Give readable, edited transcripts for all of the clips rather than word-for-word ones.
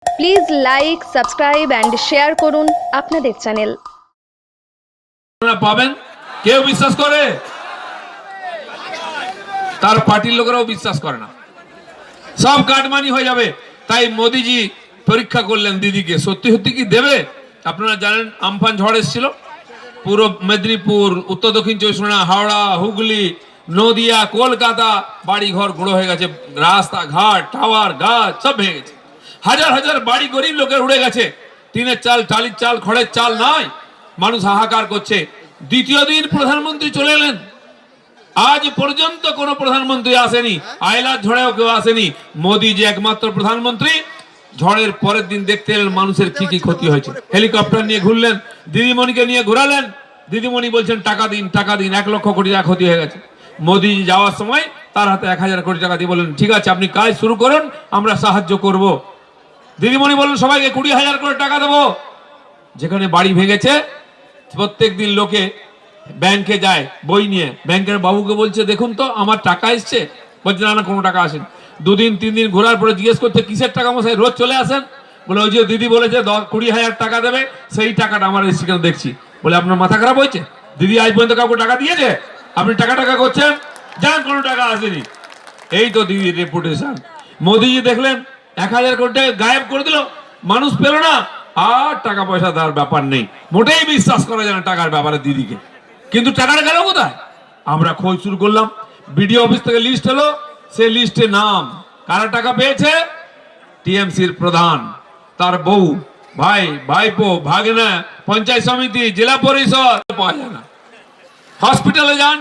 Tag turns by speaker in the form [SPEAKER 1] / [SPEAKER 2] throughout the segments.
[SPEAKER 1] Please like, subscribe and share করুন আপনাদের channel.
[SPEAKER 2] পাবেন কেউ বিশ্বাস করে? তার পার্টির লোকেরাও বিশ্বাস করে না, সব কাটমানি হয়ে যাবে। তাই মোদিজি পরীক্ষা করলেন দিদিকে, সত্যি সত্যি কি দেবে? আপনারা জানেন আমফান ঝড় এসেছিল, পুরো মেদিনীপুর, উত্তর দক্ষিণ চব্বিশ পরগনা, হাওড়া, হুগলি, নদিয়া, কলকাতা, বাড়ি ঘর গুঁড়ো হয়ে গেছে, রাস্তাঘাট, টাওয়ার, গাছ সব ভেঙে গেছে। হাজার হাজার বাড়ি গরিব লোকের উড়ে গেছে। টিনের চাল, টালির চাল, খড়ের চাল নাই, মানুষ হাহাকার করছে। দ্বিতীয় দিন প্রধানমন্ত্রী চলে এলেন, আজ পর্যন্ত কোন প্রধানমন্ত্রী আসেনি, আয়লার ঝড়েও কেউ আসেনি। মোদী যে একমাত্র প্রধানমন্ত্রী। ঝড়ের পরের দিন দেখতে এলেন মানুষের কি কি ক্ষতি হয়েছে, হেলিকপ্টার নিয়ে ঘুরলেন, দিদিমণিকে নিয়ে ঘোরালেন। দিদিমণি বলছেন টাকা দিন, টাকা দিন, 1 লক্ষ কোটি টাকা ক্ষতি হয়ে গেছে। মোদী যাওয়ার সময় তার হাতে 1000 কোটি টাকা দিয়ে বললেন ঠিক আছে আপনি কাজ শুরু করুন, আমরা সাহায্য করব। দিদিমণি বললেন সবাইকে 20,000 করে টাকা দেবো। যেখানে বাড়ি ভেঙেছে প্রত্যেক দিন লোকে ব্যাংকে যায় বই নিয়ে, ব্যাংকের বাবুকে বলছে দেখুন তো আমার টাকা এসছে, বলছে না না কোনো টাকা আসেন। 2 দিন 3 দিন ঘোরার পরে জিজ্ঞেস করছে কিসের টাকা মশাই, রোজ চলে আসেন? বলে ওই যে দিদি বলেছে 20,000 টাকা দেবে, সেই টাকাটা আমার এসছে কেন দেখছি। বলে আপনার মাথা খারাপ হয়েছে? দিদি আজ পর্যন্ত কাউকে টাকা দিয়েছে? আপনি টাকা টাকা করছেন, যান কোনো টাকা আসেনি। এই তো দিদির রেপুটেশন। মোদীজি দেখলেন 1000 কোটি টাকা গায়েব করে দিল, মানুষ পেল না, আর টাকা পয়সা দেওয়ার ব্যাপার নেই, মোটেই বিশ্বাস করা যায় না টাকার ব্যাপারে দিদিকে। কিন্তু টাকাটা গেল কোথায়? আমরা খোঁজ শুরু করলাম, বিডিও অফিস থেকে লিস্ট হলো, সেই লিস্টে নাম, কারা টাকা পেয়েছে? টিএমসির প্রধান, তার বউ, ভাই, ভাইপো, ভাগনা, পঞ্চায়েত সমিতি, জেলা পরিষদ, পাওয়া যায় না। হসপিটালে যান,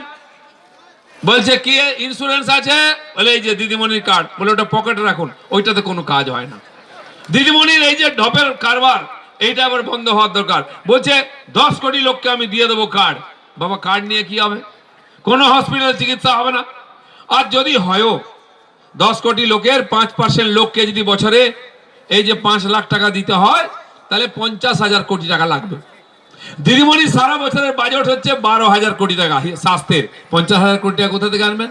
[SPEAKER 2] বলছে কি ইন্স্যুরেন্স আছে? বলে এই যে দিদিমণির কার্ড, বলে ওটা পকেটে রাখুন, ওইটাতে কোনো কাজ হয় না। দিদিমণির এই যে ঢপের কারবার, এইটা আবার বন্ধ হওয়ার দরকার। বলছে 10 কোটি লোককে আমি দিয়ে দেবো কার্ড। বাবা কার্ড নিয়ে কি হবে? কোনো হসপিটালে চিকিৎসা হবে না। আর যদি হয়ও 10 কোটি লোকের 5% লোককে যদি বছরে এই যে 5 লাখ টাকা দিতে হয়, তাহলে 50,000 কোটি টাকা লাগবে। দিদিমণি সারা বছরের বাজেট হচ্ছে 12,000 কোটি টাকা স্বাস্থ্যের, 50,000 কোটি টাকা কোথা থেকে আনবেন?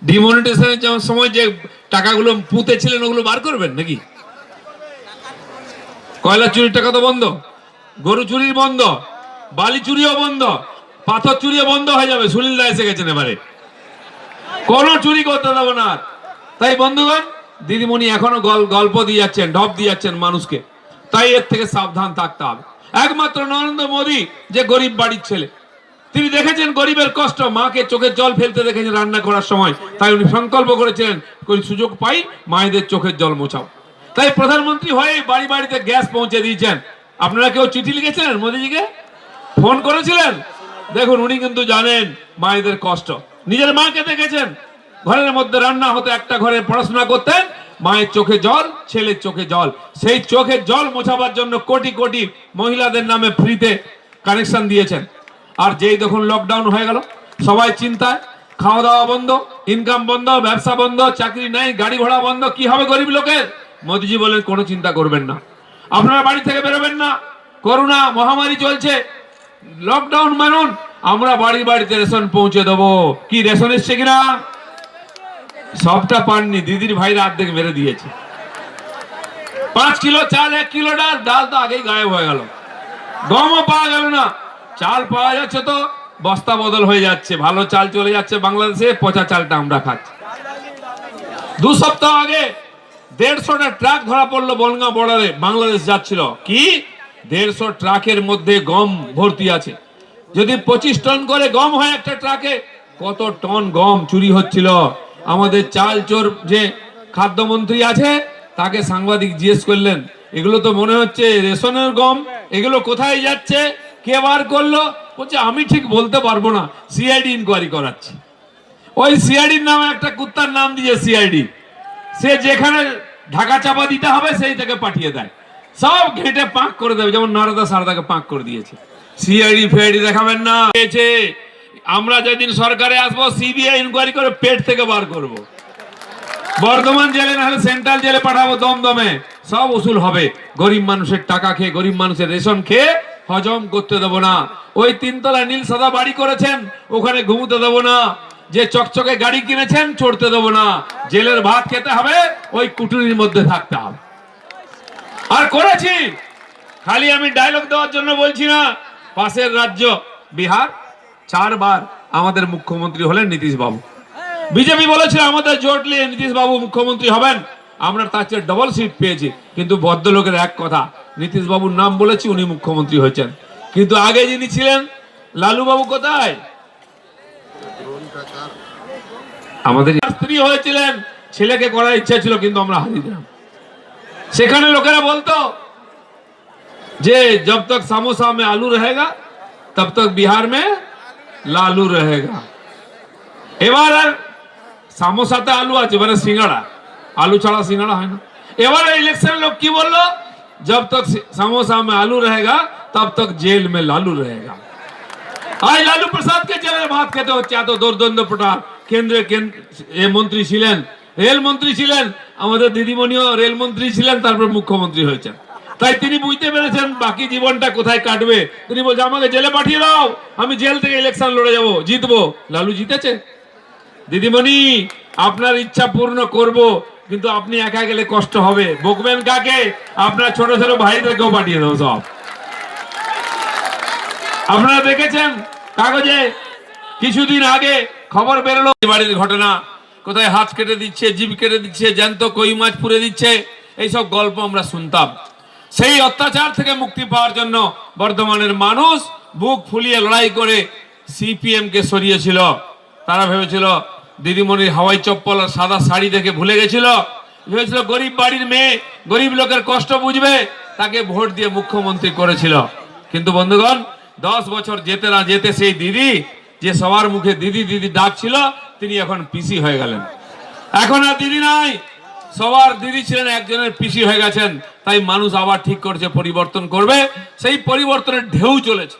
[SPEAKER 2] ডিমনিটাইজেশনের সময় যে টাকাগুলো পুঁতেছিলেন ওগুলো বার করবেন নাকি? কয়লা চুরির টাকা তো বন্ধ, গরু চুরির বন্ধ, বালি চুরিও বন্ধ, পাথর চুরিও বন্ধ হয়ে যাবে। সুনীল দা এসে গেছেন, এবারে কোন চুরি করতে দেবো না। তাই বন্ধুগণ, দিদিমণি এখনো গল্প দিয়ে যাচ্ছেন, ঢপ দিয়ে যাচ্ছেন মানুষকে, তাই এর থেকে সাবধান থাকতে হবে। একমাত্র নরেন্দ্র মোদী যে গরিব বাড়ির ছেলে, তিনি দেখেছেন গরিবের কষ্ট, মাকে চোখের জল ফেলতে দেখেছেন রান্না করার সময়, তাই উনি সংকল্প করেছিলেন সুযোগ পাই মায়েদের চোখের জল মোছাও। তাই প্রধানমন্ত্রী হয়ে বাড়ি বাড়িতে গ্যাস পৌঁছে দিয়েছেন। আপনারা কেউ চিঠি লিখেছিলেন মোদীজিকে? ফোন করেছিলেন? দেখুন উনি কিন্তু জানেন মায়েদের কষ্ট, নিজের মাকে দেখেছেন, ঘরের মধ্যে রান্না হতো, একটা ঘরে পড়াশোনা করতেন, মায়ের চোখে জল, ছেলের চোখে জল, সেই চোখের জল মোছাবার জন্য কোটি কোটি মহিলাদের নামে ফ্রিতে কানেকশন দিয়েছেন। আর যেই দেখুন লকডাউন হয়ে গেল, সবাই চিন্তায়, খাওয়া দাওয়া বন্ধ, ইনকাম বন্ধ, ব্যবসা বন্ধ, চাকরি নাই, গাড়ি ঘোড়া বন্ধ, কি হবে গরিব লোকের? মোদীজি বলেন কোনো চিন্তা করবেন না, আপনারা বাড়ি থেকে বেরোবেন না, করোনা মহামারী চলছে, লকডাউন মানুন, আমরা বাড়ি বাড়িতে রেশন পৌঁছে দেবো। কি রেশন এসছে কিনা? সবটা পাননি, দিদির ভাইরা অর্ধেক মেরে দিয়েছে। 5 কিলো চাল, 1 কিলো ডাল, ডাল তো আগেই গায়েব হয়ে গেল, গমও পাওয়া গেল না। চাল পাওয়া যাচ্ছে তো বস্তা বদল হয়ে যাচ্ছে, ভালো চাল চলে যাচ্ছে বাংলাদেশে, পচা চালটা আমরা খাচ্ছি। 2 সপ্তাহ আগে 150টা ট্রাক ধরা পড়লো বনগাঁ বর্ডারে, বাংলাদেশ যাচ্ছিল। কি 150 ট্রাকের মধ্যে গম ভর্তি আছে। যদি 25 টন করে গম হয় একটা ট্রাকে, কত টন গম চুরি হচ্ছিল। আমাদের চাল চোর যে খাদ্যমন্ত্রী আছে, তাকে সাংবাদিক জিজ্ঞেস করলেন এগুলো তো মনে হচ্ছে রেশনের গম, এগুলো কোথায় যাচ্ছে, কে বার করলো? বলছে আমি ঠিক বলতে পারবো না, সিআইডি ইনকোয়ারি করাচ্ছি। ওই সিআইডির নামে একটা কুত্তার নাম দিয়ে সিআইডি, সে যেখানে ঢাকা চাপা দিতে হবে সেই থেকে পাঠিয়ে দেয়, সব ঘেটে পাক করে দেবে, যেমন নারদা সারদাকে পাক করে দিয়েছে। সিআইডি ফেআইডি দেখাবেন না। আমরা যেদিন সরকারে আসবো সিবিআই ইনকোয়ারি করে পেট থেকে বার করব, বর্ধমান জেলে না হলে সেন্ট্রাল জেলে পাঠাবো, দমদমে সব উসুল হবে। গরিব মানুষের টাকা খেয়ে, গরিব মানুষের রেশন খেয়ে হজম করতে দেবো না। ওই 3 তলা নীল সাদা বাড়ি করেছেন, ওখানে ঘুমোতে দেবো না। যে চকচকে গাড়ি কিনেছেন চড়তে দেবো না। জেলের ভাত খেতে হবে, ওই কুটুরির মধ্যে থাকতে হবে। করেছি। খালি আমি ডায়লগ দেওয়ার জন্য বলছি না। পাশের রাজ্য বিহার 4 বার আমাদের মুখ্যমন্ত্রী হলেন নীতিশ বাবু। বিজেপি বলেছিল আমাদের জোট নিয়ে নীতিশ বাবু মুখ্যমন্ত্রী হবেন, আমরা তার চেয়ে ডবল সিট পেয়েছি। কিন্তু ভদ্রলোকের এক কথা, নীতিশ বাবুর নাম বলেছি, উনি মুখ্যমন্ত্রী হয়েছেন। কিন্তু আগে যিনি ছিলেন লালু বাবু কোথায়? আমাদের স্ত্রী হয়েছিলেন, ছেলেকে করার ইচ্ছা ছিল, কিন্তু আমরা হারিয়ে দিলাম। সেখানে লোকেরা বলতো যে जब तक समोसा में आलू रहेगा तब तक बिहार में लालू रहेगा। এবার আর সামোসাতে আলু আছে, এবারে সিঙ্গাড়া, আলু ছাড়া সিঙ্গাড়া হয় না। এবারে ইলেকশন লোক কি বললো, जब तक समोसा में आलू रहेगा तब तक जेल में लालू रहेगा। आज लालू प्रसाद के जेले भात খেতে হচ্ছে। এত দুর্দণ্ড প্রতাপ। কেন্দ্রের মন্ত্রী ছিলেন, রেল মন্ত্রী ছিলেন, আমাদের দিদিমণিও রেল মন্ত্রী ছিলেন, তারপর মুখ্যমন্ত্রী হয়েছেন। তাই তিনি বুঝতে পেরেছেন বাকি জীবনটা কোথায় কাটবে। তিনি বলছে আমাকে জেলে পাঠিয়ে দাও, আমি জেল থেকে ইলেকশন লড়ে যাবো, জিতবো। লালু জিতেছে। দিদিমণি আপনার ইচ্ছা পূর্ণ করব, কিন্তু আপনি একা গেলে কষ্ট হবে। বকবেন কাকে? আপনার ছোট ছোট ভাইদেরকেও পাঠিয়ে দেবো সব। আপনারা দেখেছেন কাগজে কিছুদিন আগে খবর বেরোলো বাড়ির ঘটনা, কোথায় হাত কেটে দিচ্ছে, জিভ কেটে দিচ্ছে, জ্যান্ত কই মাছ পুড়ে দিচ্ছে, এইসব গল্প আমরা শুনতাম। সেই অত্যাচার থেকে মুক্তি পাওয়ার জন্য বর্ধমানের মানুষ বুক ফুলিয়ে লড়াই করে সিপিএম কে সরিয়েছিল। তারা ভেবেছিল দিদিমণির হাওয়াই চপ্পল আর সাদা শাড়ি দেখে ভুলে গেছিল, ভেবেছিল গরিব বাড়ির মেয়ে, গরিব লোকের কষ্ট বুঝবে, তাকে ভোট দিয়ে মুখ্যমন্ত্রী করেছিল। কিন্তু বন্ধুগণ, 10 বছর যেতে না যেতে সেই দিদি, যে সবার মুখে দিদি দিদি ডাক ছিল, তিনি এখন পিসি হয়ে গেলেন। এখন আর দিদি নাই, সবার দিদি ছিলেন, একজনের পিসি হয়ে গেছেন। তাই মানুষ আবার ঠিক করছে পরিবর্তন করবে। সেই পরিবর্তনের ঢেউ চলেছে।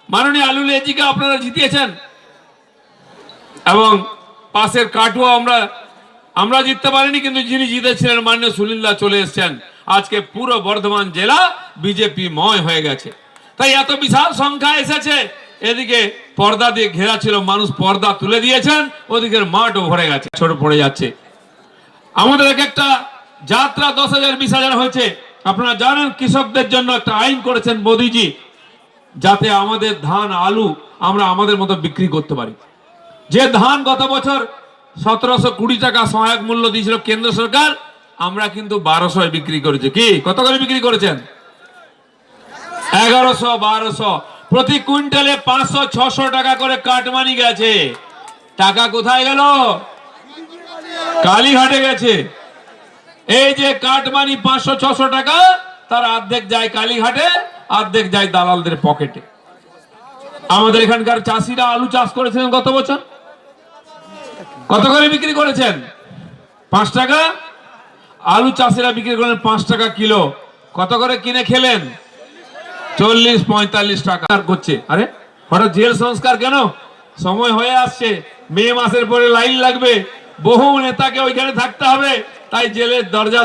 [SPEAKER 2] মাননীয় আলু লেজিকে আপনারা জিতিয়েছেন, এবং পাশের কাটুয়া আমরা জিততে পারিনি, কিন্তু যিনি জিতেছিলেন মাননীয় সুনীলদা চলে এসেছেন। আজকে পুরো বর্ধমান জেলা বিজেপি ময় হয়ে গেছে। তাই এত বিশাল সংখ্যা এসেছে। এদিকে পর্দা দিয়ে ঘেরা ছিল, মানুষ পর্দা তুলে দিয়েছেন, ওদিকের মাঠও ভরে গেছে, ছোট পড়ে যাচ্ছে। আমাদের একটা যাত্রা 10,000 20,000 হয়েছে। আপনারা জানেন কৃষকদের জন্য একটা আইন করেছেন মোদিজি, যাতে আমাদের ধান আলু আমরা আমাদের মতো বিক্রি করতে পারি। যে ধান গত বছর 1720 টাকা সহায়ক মূল্য দিয়েছিল কেন্দ্র সরকার, আমরা কিন্তু 1200 বিক্রি করেছি। কি কত করে বিক্রি করেছেন? 1100 1200। প্রতি কুইন্টালে 500-600 টাকা করে কাটমানি গেছে। টাকা কোথায় গেল? কালীঘাটে গেছে। এই যে কাটমানি 500-600 টাকা, তার অর্ধেক যায় কালীঘাটে, অর্ধেক যায় দালালদের পকেটে। আমাদের এখানকার চাষিরা আলু চাষ করেছিলেন গত বছর, কত করে বিক্রি করেছেন? 5 টাকা। আলু চাষিরা বিক্রি করেন 5 টাকা কিলো। কত করে কিনে খেলেন? 40-45 টাকা করছে। আরে হঠাৎ জেল সংস্কার কেন? সময় হয়ে আসছে, মে মাসের পরে লাইন লাগবে, বহু নেতাকে ওইখানে থাকতে হবে। তাই জেলের দরজা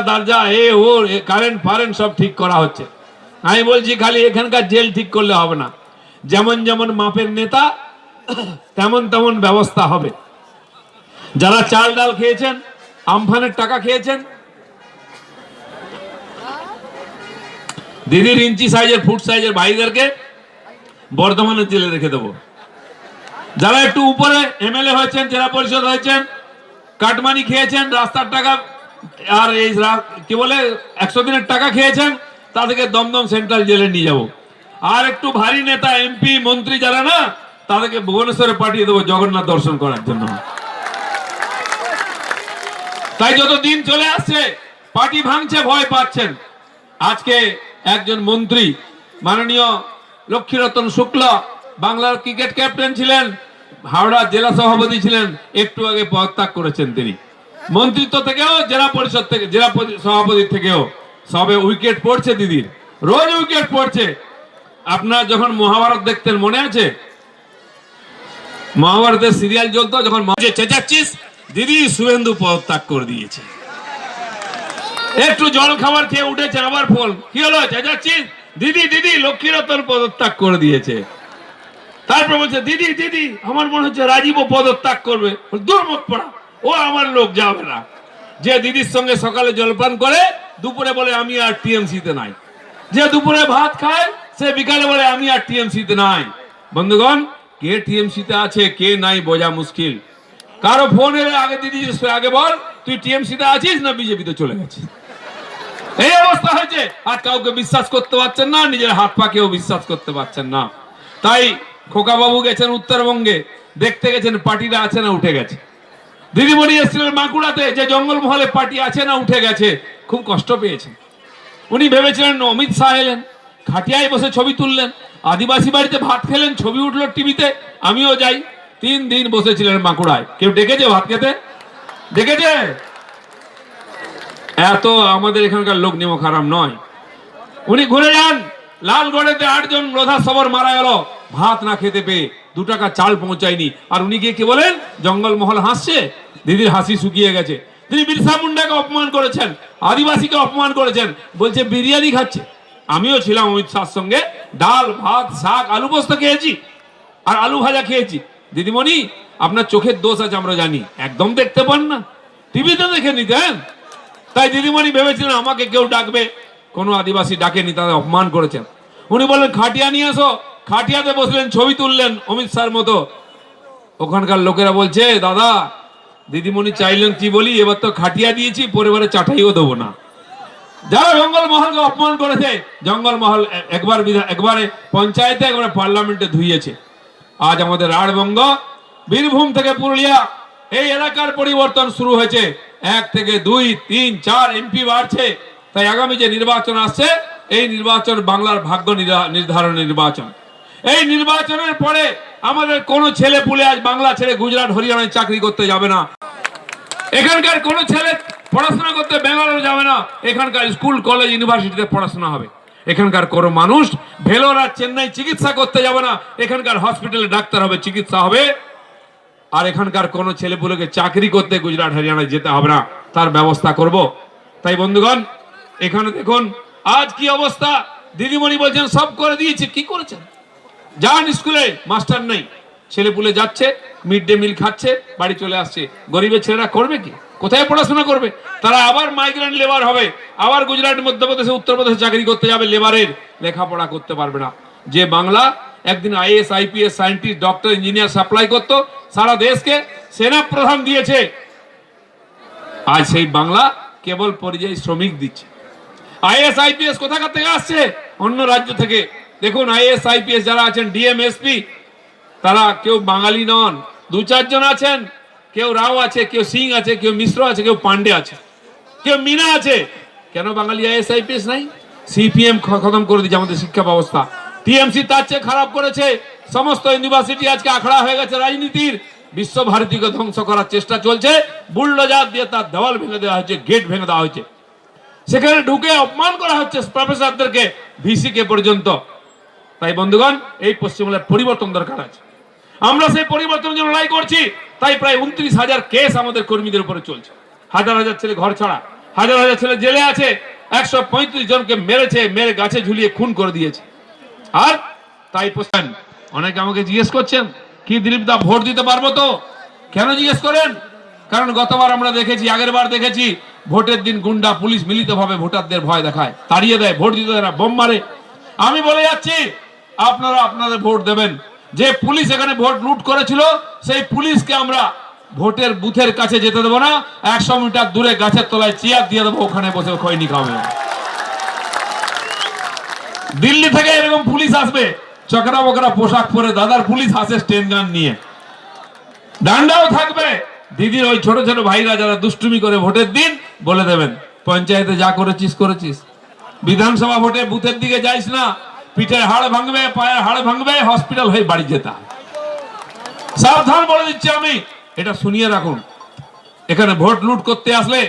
[SPEAKER 2] কারেন্ট ফারেন্ট সব ঠিক করা হচ্ছে। আমি বলছি খালি এখানকার জেল ঠিক করলে হবে না, যেমন যেমন মাপের নেতা তেমন তেমন ব্যবস্থা হবে। যারা চাল ডাল খেয়েছেন, আমফানের টাকা খেয়েছেন, দিদির ইঞ্চি সাইজের ফুট সাইজের ভাইদেরকে বর্ধমানের জেলে রেখে দেবো। যারা একটু উপরে এমএলএ হয়েছেন, জেলা পরিষদ হয়েছেন, কাটমানি খেয়েছেন, রাস্তার টাকা আর এই কি বলে 100 দিনের টাকা খেয়েছেন, তাদেরকে দমদম সেন্ট্রাল জেলে নিয়ে যাব। আর একটু ভারী নেতা এমপি মন্ত্রী যারা না, তাদেরকে ভুবনেশ্বরে পাঠিয়ে দেবো জগন্নাথ দর্শন করার জন্য। তাই যত দিন চলে আসছে পার্টি ভাঙছে, ভয় পাচ্ছেন। আজকে একজন মন্ত্রী মাননীয় লক্ষ্মীরতন শুক্লা, বাংলার ক্রিকেট ক্যাপ্টেন ছিলেন, হাওড়া জেলা সভাপতি ছিলেন, একটু আগে পদত্যাগ করেছেন। তিনি মন্ত্রিত্ব থেকেও, জেলা পরিষদ থেকে, জেলা সভাপতি থেকেও সবে উইকেট পড়ছে দিদির, রোজ উইকেট পড়ছে। আপনার যখন মহাভারত দেখতেন মনে আছে? মহাভারতের সিরিয়াল চলতো, যখন চেঁচাচ্ছিস দিদি শুভেন্দু পদত্যাগ করে দিয়েছে। একটু জল খাবার খেয়ে উঠেছে, আবার ফোন, কি হলো? চেঁচাচ্ছিস দিদি দিদি লক্ষ্মীরতন পদত্যাগ করে দিয়েছে। তারপর বলছে দিদি দিদি আমার মনে হচ্ছে রাজীবও পদত্যাগ করবে। দুর্মুখ পড়া, ও আমার লোক, যাবে না। যে দিদির সঙ্গে সকালে জলপান করে দুপুরে বলে আমি আর টিএমসিতে নাই, যে দুপুরে ভাত খায় সে বিকালে বলে আমি আর টিএমসিতে নাই। বন্ধুগণ, কে টিএমসিতে আছে কে নাই বোঝা মুশকিল। কারো ফোন এলে আগে দিদি আগে বল তুই টিএমসিতে আছিস না বিজেপিতে চলে গেছিস। এই অবস্থা হয়েছে, আর কাউকে বিশ্বাস করতে পারছেন না, নিজের হাত পা কেউ বিশ্বাস করতে পারছেন না। তাই খোকা বাবু গেছেন উত্তরবঙ্গে, দেখতে গেছেন পার্টিটা আছে না উঠে গেছে। দিদিমণি এসেছিলেন বাঁকুড়াতে, যে জঙ্গলমহলে পার্টি আছে না উঠে গেছে, খুব কষ্ট পেয়েছেন। উনি ভেবেছিলেন অমিত শাহ এলেন, খাটিয়ায় বসে ছবি তুললেন, আদিবাসী বাড়িতে ভাত খেলেন, ছবি উঠলো টিভিতে, আমিও যাই। 3 দিন বসেছিলেন বাঁকুড়ায়, কেউ ডেকেছে ভাত খেতে? ডেকেছে? এত আমাদের এখানকার লোক নিয়ম খারাপ নয়। উনি ঘুরে যান, লালগড়েতে 8 জন লোধা সবর মারা গেল ভাত না খেতে পেয়ে, 2 টাকা চাল পৌঁছায়নি। আর উনি গিয়ে কি বলেন? জঙ্গলমহল হাসছে, দিদির হাসি শুকিয়ে গেছে। তিনি বিরসা মুন্ডাকে অপমান করেছেন, আদিবাসীকে অপমান করেছেন, বলছে বিরিয়ানি খাচ্ছে। আমিও ছিলাম অমিত শাহর সঙ্গে, ডাল ভাত শাক আলু পোস্ত খেয়েছি আর আলু ভাজা খেয়েছি। দিদিমণি আপনার চোখের দোষ আছে আমরা জানি, একদম দেখতে পান না, টিভিতে দেখে নিতেন। তাই দিদিমণি ভেবেছিলেন আমাকে কেউ ডাকবে, কোনো আদিবাসী ডাকেনি, তাদের অপমান করেছেন। উনি বললেন খাটিয়া নিয়ে আসো, খাটিয়াতে বসলেন, ছবি তুললেন অমিত শাহর মতো। ওখানকার লোকেরা বলছে দাদা দিদিমণি চাইলেন কি বলি, এবার তো খাটিয়া দিয়েছি, পরিবারে চাটাইও দেবো না। যারা জঙ্গলমহলকে অপমান করেছে, জঙ্গলমহল একবারে পঞ্চায়েতে একবারে পার্লামেন্টে ধুইয়েছে। আজ আমাদের রাঢ়বঙ্গ, বীরভূম থেকে পুরুলিয়া, এই এলাকার পরিবর্তন শুরু হয়েছে। 1 থেকে 2, 3, 4 এমপি বাড়ছে। তাই আগামী যে নির্বাচন আসছে, এই নির্বাচন বাংলার ভাগ্য নির্ধারণ নির্বাচন। এই নির্বাচনের পরে আমাদের কোন ছেলে পুলে আজ বাংলা ছেড়ে গুজরাট হরিয়ানায় চাকরি করতে যাবে না। এখানকার কোন ছেলে পড়াশোনা করতে বেঙ্গালুরু যাবে না। এখানকার স্কুল কলেজ ইউনিভার্সিটিতে পড়াশোনা হবে। এখানকার কোন মানুষ ভেলোর আর চেন্নাই চিকিৎসা করতে যাবে না। এখানকার হসপিটালে ডাক্তার হবে, চিকিৎসা হবে। আর এখানকার কোন ছেলেপুলেকে চাকরি করতে গুজরাট হরিয়ানায় যেতে হবে না, তার ব্যবস্থা করব। তাই বন্ধুগণ, এখানে দেখুন আজ কি অবস্থা। দিদিমণি বলছেন সব করে দিয়েছে, কি করেছেন? যান স্কুলে, মাস্টার নেই, ছেলেপুলে যাচ্ছে, মিড ডে মিল খাচ্ছে, বাড়ি চলে আসছে। গরিবের ছেলেরা করবে কি? কোথায় পড়াশোনা করবে? তারা আবার মাইগ্রেন্ট লেবার হবে, আবার গুজরাট মধ্যপ্রদেশে উত্তরপ্রদেশে চাকরি করতে যাবে। লেবারের লেখাপড়া করতে পারবে না। যে বাংলা একদিন is IPS scientist doctor engineer supply করতো সারা দেশকে, সেনা প্রধান দিয়েছে, আজ সেই বাংলা কেবল পরিযায়ী শ্রমিক দিচ্ছে। আইএস আইপিএস কোথাকার থেকে আসছে? অন্য রাজ্য থেকে। দেখুন আইএস আইপিএস যারা আছেন, ডিএমএসপি, তারা কেউ বাঙালি নন, 2-4 জন আছেন। কেউ রাও আছে, কেউ সিং আছে, কেউ মিশ্র আছে, কেউ পান্ডে আছে, কেউ মিনা আছে। কেন বাঙালি আইএস আইপিএস নাই? সিপিএম খতম করে দিয়েছে আমাদের শিক্ষা ব্যবস্থা। টিএমসি তার চেয়ে খারাপ করেছে। সমস্ত ইউনিভার্সিটি আজকে আখড়া হয়ে গেছে রাজনীতির। বিশ্বভারতীকে ধ্বংস করার চেষ্টা চলছে, বুলডোজার দিয়ে তার দেওয়াল ভেঙে দেওয়া হয়েছে, গেট ভেঙে দেওয়া হয়েছে। সেখানে ঢুকে অপমান করা হচ্ছে প্রফেসরদেরকে, ভিসি কে পর্যন্ত। তাই বন্ধুগণ, এই পশ্চিমবঙ্গের পরিবর্তন দরকার আছে। আমরা সেই পরিবর্তনের জন্য লড়াই করছি। তাই প্রায় 29,000 কেস আমাদের কর্মীদের উপরে চলছে। হাজার হাজার ছেলে ঘর ছাড়া, হাজার হাজার ছেলে জেলে আছে। 135 জনকে মেরেছে, মেরে গাছে ঝুলিয়ে খুন করে দিয়েছে। আর তাই অনেকে আমাকে জিজ্ঞেস করছেন কি দিলীপ দা ভোট দিতে পারবো তো? কেন জিজ্ঞেস করেন? কারণ গতবার আমরা দেখেছি, আগের বার দেখেছি, ভোটের দিন গুন্ডা পুলিশ মিলিতভাবে ভোটারদের ভয় দেখায়, তাড়িয়ে দেয়, ভোট দিতে দেয় না, বোম মারে। আমি বলে যাচ্ছি আপনারা আপনাদের ভোট দেবেন। যে পুলিশ এখানে ভোট লুট করেছিল, সেই পুলিশকে আমরা ভোটের বুথের কাছে যেতে দেবো না। 100 মিটার দূরে গাছের তলায় চেয়ার দিয়ে দেবো, ওখানে বসে খৈনি খাবে। দিল্লি থেকে এরকম পুলিশ আসবে, চকরা বকরা পোশাক পরে, দাদার পুলিশ আসে স্টেন গান নিয়ে, ডান্ডাও থাকবে। দিদির ওই ছোট ছোট ভাইরা যারা দুষ্টুমি করে ভোটের দিন বলে দেবেন পঞ্চায়েতে যা করেছিস করেছিস, বিধানসভা ভোটে বুথের দিকে যাইস না, পিঠের হাড় ভাঙবে, পায়ের হাড় ভাঙবে, হসপিটাল হয়ে বাড়ি যেতে। সাবধান বলে দিচ্ছি আমি, এটা শুনিয়ে রাখুন। এখানে ভোট লুট করতে আসলে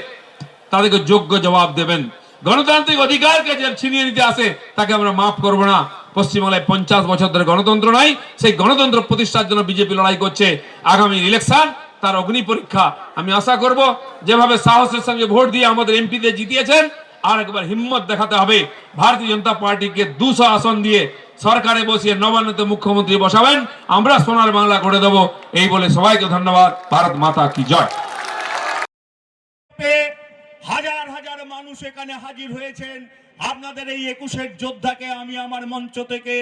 [SPEAKER 2] তাদেরকে যোগ্য জবাব দেবেন। গণতান্ত্রিক অধিকারকে যে ছিনিয়ে নিতে আসে তাকে আমরা মাফ করবো না। পশ্চিমবাংলায় 50 বছর ধরে গণতন্ত্র নাই, সেই গণতন্ত্র প্রতিষ্ঠার জন্য বিজেপি লড়াই করছে। আগামী ইলেকশন তার অগ্নি পরীক্ষা। আমি আশা করব যেভাবে সাহসের সঙ্গে ভোট দিয়ে আমাদের এমপিদের জিতিয়েছেন, আর একবার হিম্মত দেখাতে হবে। ভারতীয় জনতা পার্টিকে 200 আসন দিয়ে সরকারে বসিয়ে নবান্নতে মুখ্যমন্ত্রী বসাবেন, আমরা সোনার বাংলা করে দেবো। এই বলে সবাইকে ধন্যবাদ। ভারত মাতা কি জয়।
[SPEAKER 3] হাজার হাজার মানুষ এখানে হাজির হয়েছেন। আপনাদের এই 21-এর যোদ্ধাকে আমি আমার মঞ্চ থেকে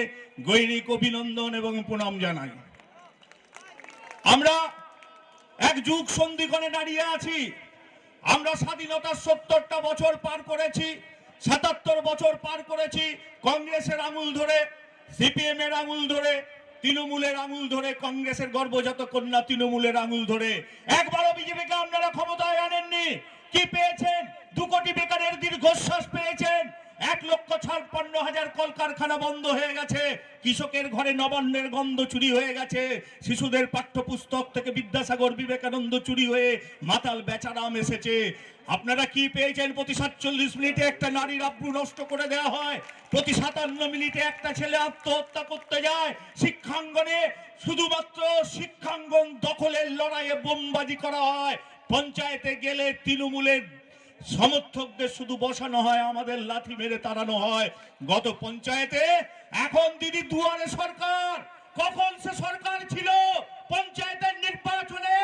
[SPEAKER 3] গৈরিক অভিনন্দন এবং প্রণাম জানাই। আমরা এক যুগ সন্ধিক্ষণে দাঁড়িয়ে আছি। আমরা স্বাধীনতার 70টা বছর পার করেছি, 77 বছর পার করেছি কংগ্রেসের আঙুল ধরে, সিপিএম এর আঙুল ধরে, তৃণমূলের আঙুল ধরে, কংগ্রেসের গর্ভজাত কন্যা তৃণমূলের আঙুল ধরে। একবারও বিজেপিকে আপনারা ক্ষমতায় আনেননি। কি পেয়েছেন? 2 কোটি বেকারের দীর্ঘশ্বাস পেয়েছেন। 1,56,000 কলকারখানা বন্ধ হয়ে গেছে। কৃষকের ঘরে নবান্নের গন্ধ চুরি হয়ে গেছে। শিশুদের পাঠ্যপুস্তক থেকে বিদ্যাসাগর বিবেকানন্দ চুরি হয়ে মাতাল বেচারাম এসেছে। আপনারা কি পেয়েছেন? প্রতি 47 মিনিটে একটা নারীর আব্রু নষ্ট করে দেওয়া হয়। প্রতি 57 মিনিটে একটা ছেলে আত্মহত্যা করতে যায়। শিক্ষাঙ্গনে শুধুমাত্র শিক্ষাঙ্গন দখলের লড়াইয়ে বোমবাজি করা হয়। পঞ্চায়েতে গেলে তৃণমূলের সমর্থকদের শুধু বসানো হয়, আমাদের লাঠি মেরে তাড়ানো হয়। গত পঞ্চায়েতে এখন দিদি দুয়ারে সরকার। কখন সে সরকার ছিল? পঞ্চায়েতের নির্বাচনে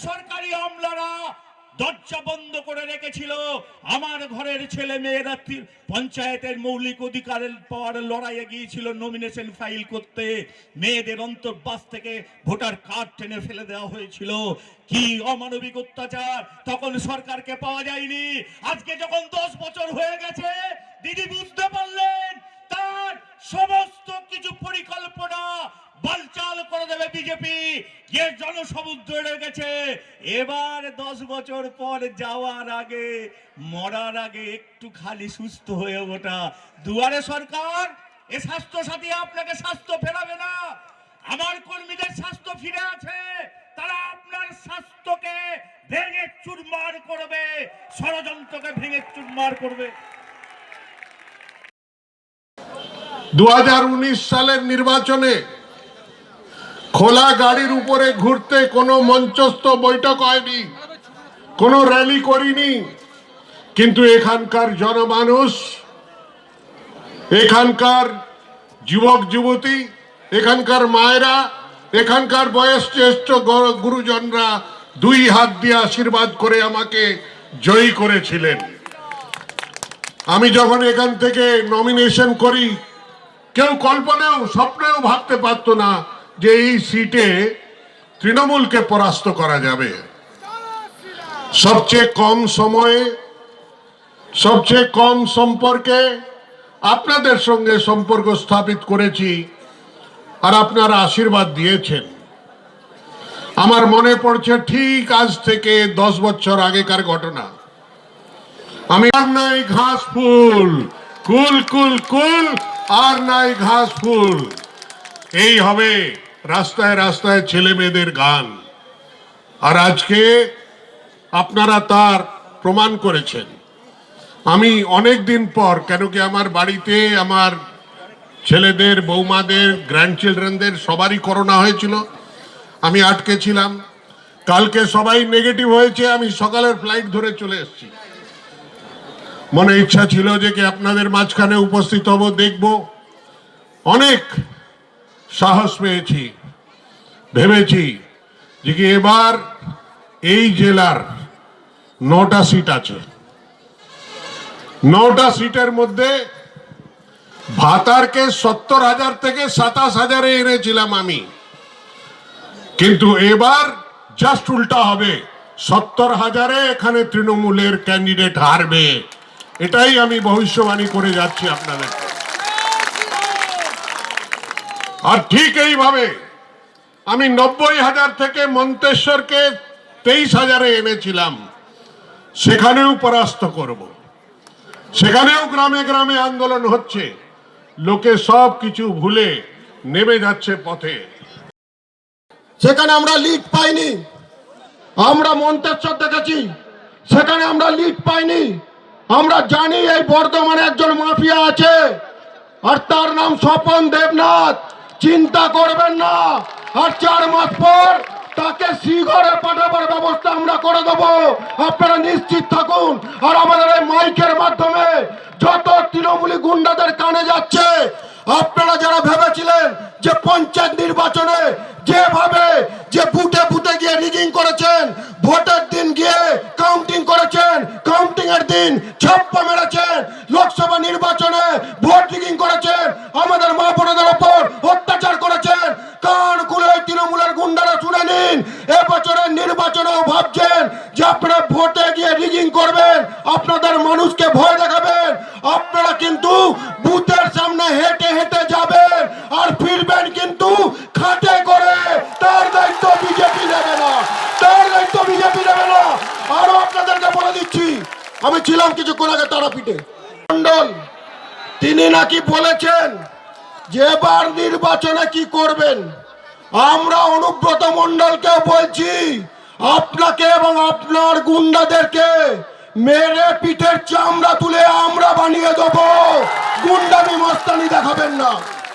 [SPEAKER 3] সরকারি আমলারা দরজা বন্ধ করে রেখেছিল। আমার ঘরের ছেলে মেয়েরা পঞ্চায়েতের মৌলিক অধিকারের পাওয়ার লড়াইয়ে গিয়েছিল নমিনেশন ফাইল করতে। মেয়েদের অন্তর্বাস থেকে ভোটার কার্ড টেনে ফেলে দেওয়া হয়েছিল। কি অমানবিক অত্যাচার! তখন সরকারকে পাওয়া যায়নি। আজকে যখন 10 বছর হয়ে গেছে, দিদি বুঝতে পারলেন তার সমস্ত কিছু পরিকল্পনা বালচাল করে দেবে বিজেপি। যে জনসমুদ্র রয়ে গেছে। এবার 10 বছর পর যাওয়ার আগে, মরার আগে একটু খালি সুস্থ হয়ে ওঠা। দুয়ারে সরকার, এ স্বাস্থ্য সাথী আপনাকে স্বাস্থ্য ফেরাবে না। আমার কর্মীদের স্বাস্থ্য ফিরে আছে। তারা আপনার স্বাস্থ্যকে ভেঙে চুরমার করবে, ষড়যন্ত্রকে ভেঙে চুরমার করবে।
[SPEAKER 4] 2019 সালের নির্বাচনে খোলা গাড়ির উপরে ঘুরতে কোনো মঞ্চস্থ বৈঠক হয়নি, কোনো র্যালি করিনি। কিন্তু এখানকার জনমানুষ, এখানকার যুবক যুবতী, এখানকার মায়েরা, এখানকার বয়োজ্যেষ্ঠ গুরুজনরা 2 হাত দিয়ে আশীর্বাদ করে আমাকে জয়ী করেছিলেন। আমি যখন এখান থেকে নমিনেশন করি, কেউ কল্পনাও স্বপ্নেও ভাবতে পারতো না যে এই সিটে তৃণমূলকে পরাস্ত করা যাবে। সবচেয়ে কম সময়ে, সবচেয়ে কম সম্পর্কে আপনাদের সঙ্গে সম্পর্ক স্থাপিত করেছি, আর আপনারা আশীর্বাদ দিয়েছেন। আমার মনে পড়ছে ঠিক আজ থেকে 10 বছর আগেকার ঘটনা। আমি আর নাই ঘাস ফুল, কুল কুল কুল, আর নাই ঘাস ফুল, এই হবে রাস্তায় রাস্তায় ছেলে মেয়েদের গান। আর আজকে আপনারা তার প্রমাণ করেছেন। আমি অনেক দিন পর, কেন কি আমার বাড়িতে আমার ছেলেদের, বৌমাদের, গ্র্যান্ডচিলড্রেনদের সবারই করোনা হয়েছিল। আমি আটকে ছিলাম। কালকে সবাই নেগেটিভ হয়েছে। আমি সকালের ফ্লাইট ধরে চলে এসেছি। মনে ইচ্ছা ছিল যে কি আপনাদের মাঝখানে উপস্থিত হব, দেখব। অনেক সাহস পেয়েছি, ভেবেছি যে কি এবার এই জেলার 9টা সিট আছে। 9টা সিটের মধ্যে ভাতারকে 70,000 থেকে 27,000-এ এনেছিলাম আমি। কিন্তু এবার জাস্ট উল্টা হবে, 70,000-এ এখানে তৃণমূলের ক্যান্ডিডেট হারবে। এটাই আমি ভবিষ্যবাণী করে যাচ্ছি আপনাদের। আর ঠিক এইভাবে আমি 90,000 থেকে মন্তেশ্বরকে 23,000-এ এনেছিলাম। সেখানেও পরাস্ত করব। সেখানেও গ্রামে গ্রামে আন্দোলন হচ্ছে। লোকে সব কিছু ভুলে নেমে যাচ্ছে পথে।
[SPEAKER 5] সেখানে আমরা লিড পাইনি। আমরা মন্তেশ্বর দেখেছি, সেখানে আমরা লিড পাইনি। আমরা জানি এই বর্ধমানে একজন মাফিয়া আছে, আর তার নাম স্বপন দেবনাথ। চিন্তা করবেন না, আর 4 মাস পর তাকে শ্রীঘরে পাঠাবার ব্যবস্থা আমরা করে দেবো। আপনারা নিশ্চিত থাকুন। আর আমাদের এই মাইকের মাধ্যমে যত তৃণমূলী গুন্ডাদের কানে যাচ্ছে, আপনারা যারা ভেবেছিলেন যে পঞ্চায়েত নির্বাচনে যেভাবে যে বুথে বুথে গিয়ে রিগিং করেছেন, ভোটের দিন গিয়ে কাউন্টিং করেছেন, কাউন্টিং এর দিন আপনাদের মানুষকে ভয় দেখাবেন। আপনারা কিন্তু বুথের সামনে হেঁটে হেঁটে যাবেন আর ফিরবেন কিন্তু খাটে করে। তার দায়িত্ব বিজেপি নেবে না, তার দায়িত্ব বিজেপি নেবে না। আরো আপনাদেরকে বলে দিচ্ছি, আমি ছিলাম কিছুক্ষণ আগে তারাপীঠে। মন্ডল তিনি নাকি বলেছেন যে এবার নির্বাচনে কি করবেন। আমরা অনুব্রত মন্ডলকে বলছি, আপনাকে এবং আপনার গুন্ডাদেরকে মেরে পিঠের চামড়া তুলে আমরা বানিয়ে দেবো। গুন্ডামি মস্তানি দেখাবেন না।